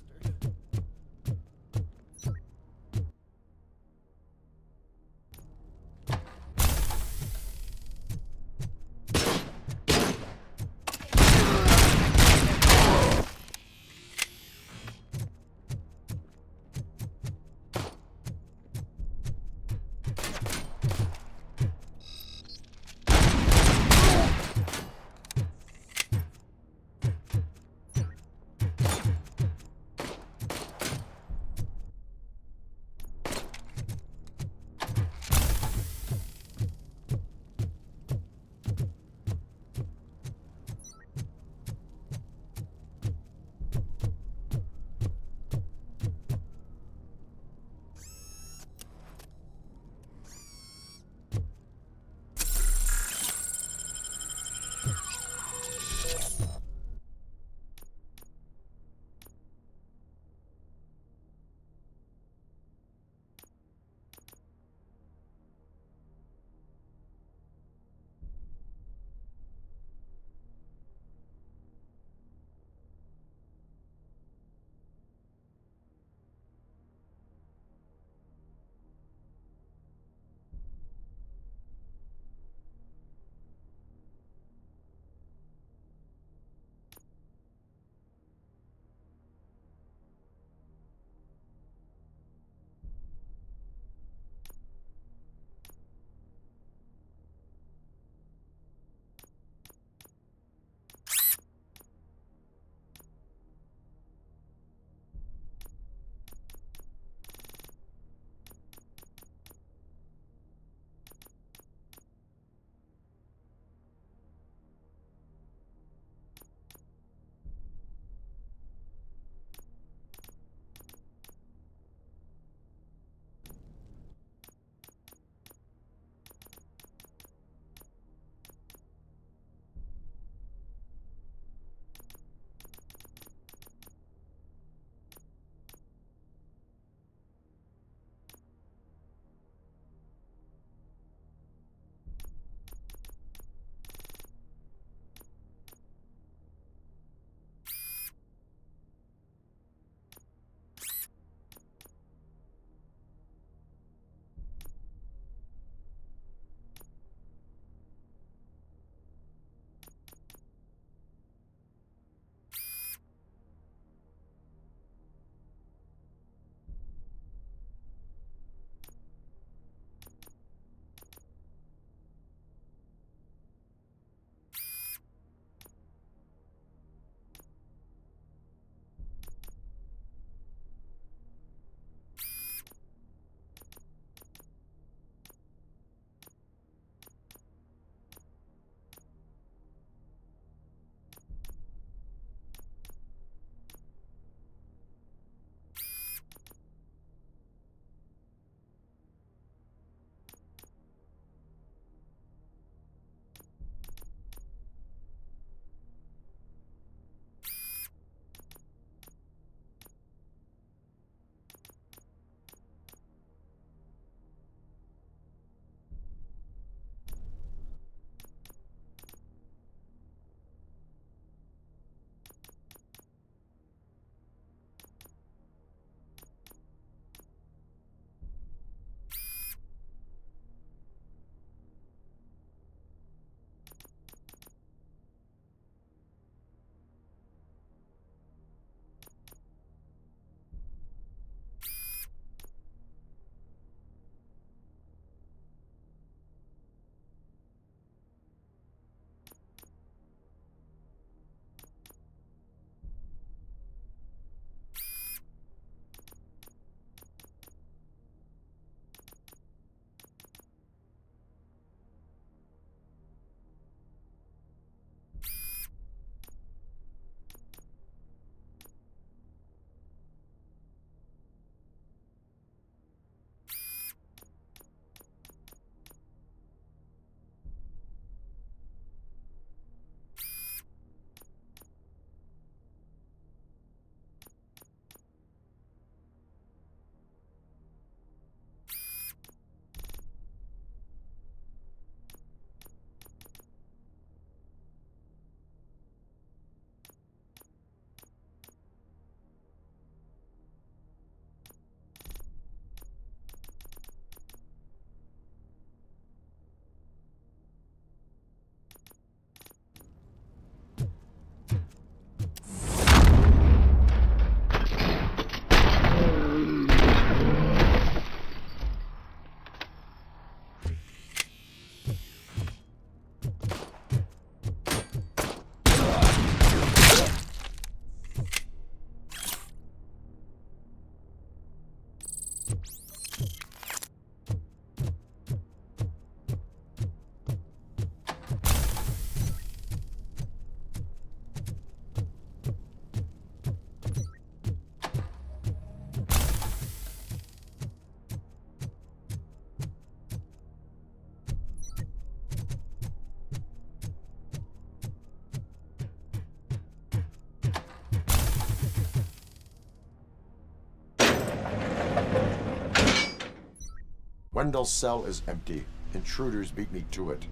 Wendell's cell is empty. Intruders beat me to it.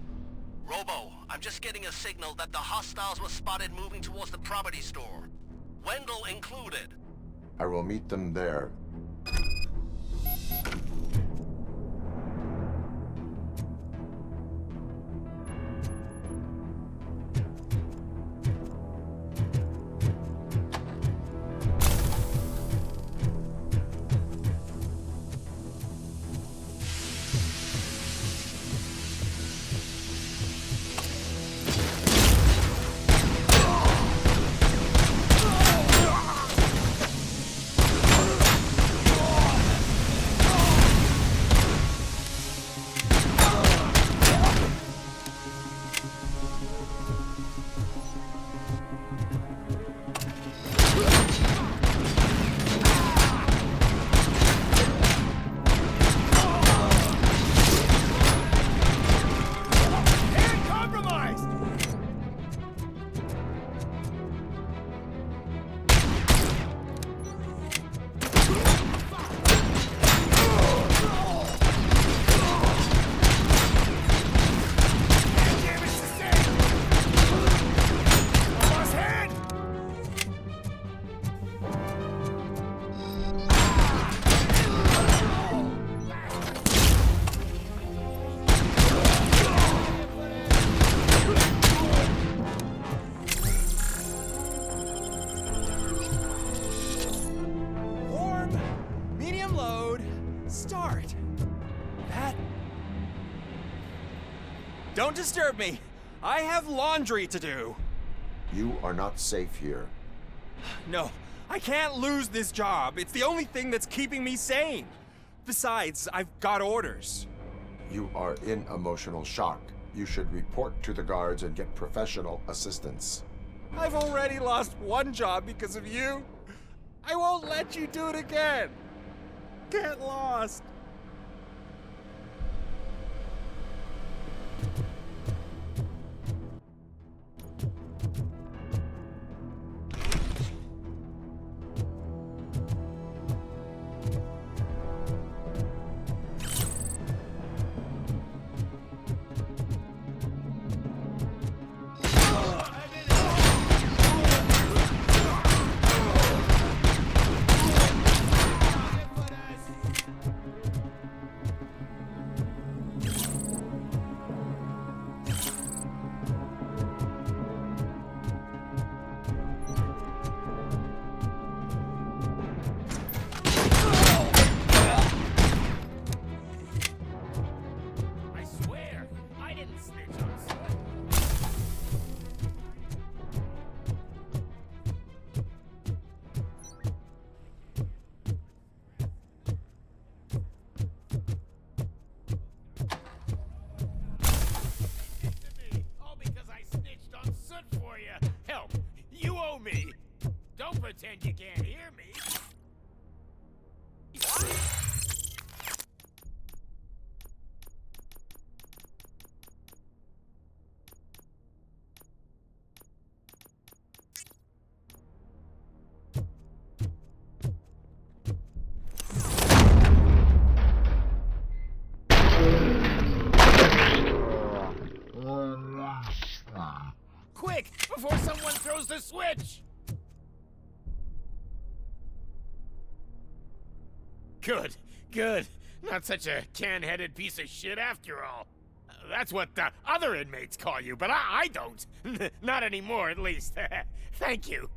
Robo, I'm just getting a signal that the hostiles were spotted moving towards the property store. Wendell included. I will meet them there. Don't disturb me. I have laundry to do. You are not safe here. No, I can't lose this job. It's the only thing that's keeping me sane. Besides, I've got orders. You are in emotional shock. You should report to the guards and get professional assistance. I've already lost one job because of you. I won't let you do it again. Get lost. Don't pretend you can't hear me. Quick, before someone throws the switch! Good, good. Not such a can-headed piece of shit after all. That's what the other inmates call you, but I don't. Not anymore, at least. Thank you.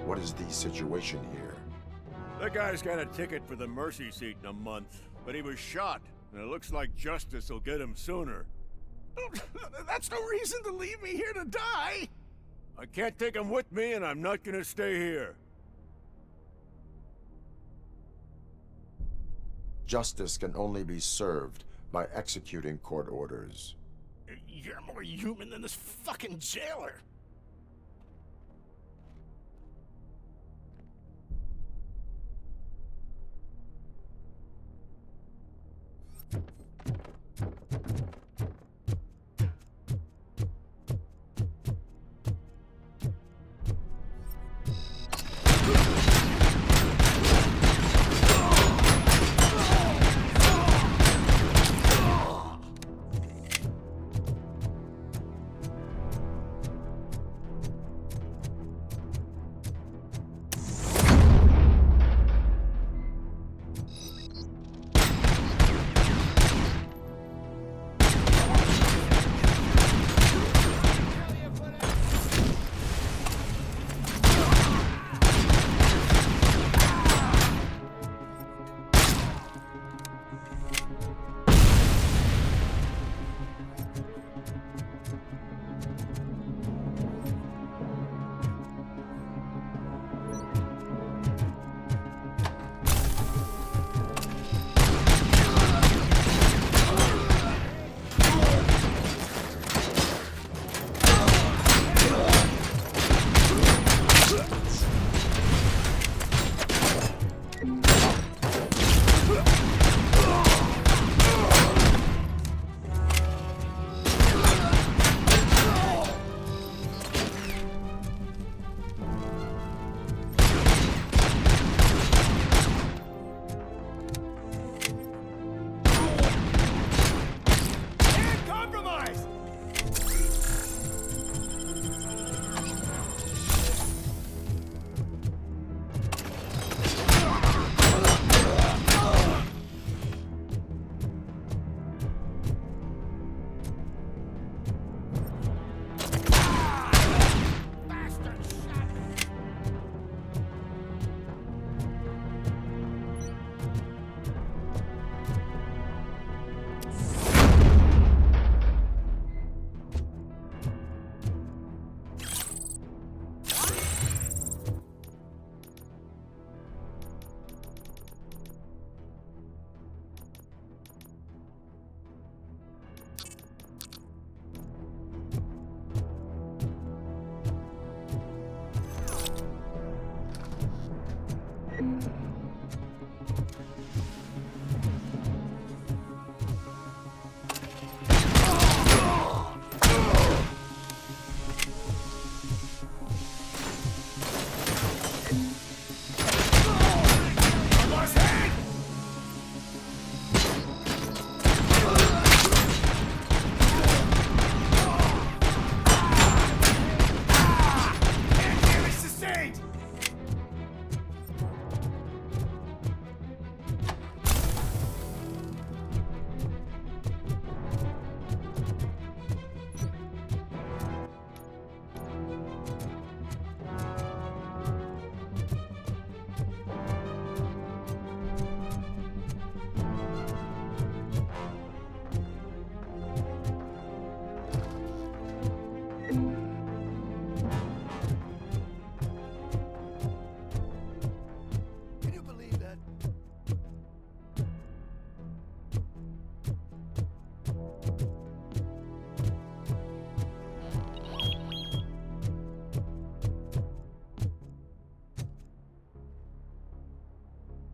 What is the situation here? That guy's got a ticket for the mercy seat in a month, but he was shot, and it looks like justice will get him sooner. That's no reason to leave me here to die! I can't take him with me, and I'm not gonna stay here. Justice can only be served by executing court orders. You're more human than this fucking jailer!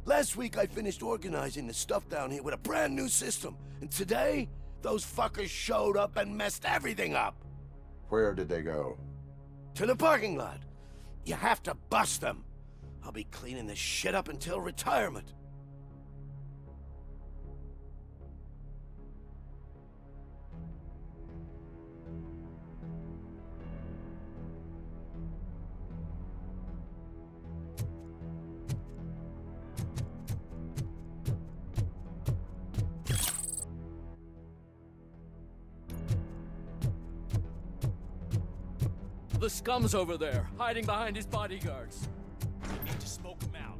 Last week I finished organizing the stuff down here with a brand new system. And today, those fuckers showed up and messed everything up. Where did they go? To the parking lot. You have to bust them. I'll be cleaning this shit up until retirement. The scum's over there, hiding behind his bodyguards. to smoke him out.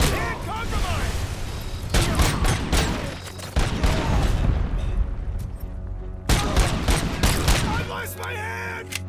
Hand compromised! I lost my hand!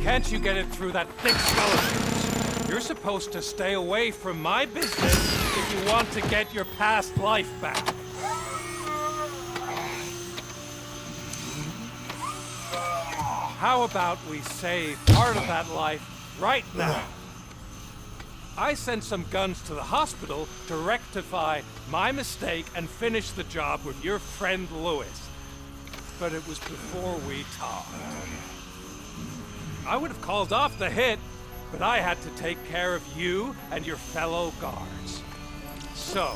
Can't you get it through that thick skull? You're supposed to stay away from my business if you want to get your past life back. How about we save part of that life right now? I sent some guns to the hospital to rectify my mistake and finish the job with your friend Lewis. But it was before we talked. I would have called off the hit, but I had to take care of you and your fellow guards. So,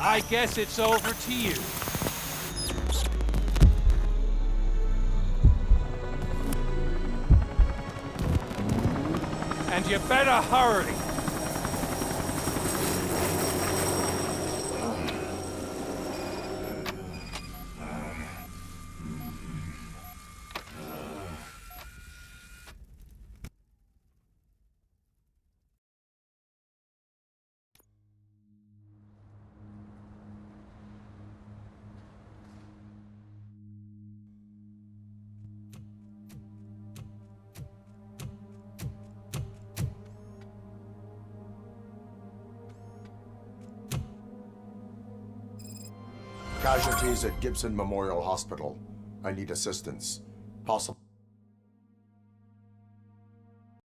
I guess it's over to you. And you better hurry. Casualties at Gibson Memorial Hospital. I need assistance. Possible.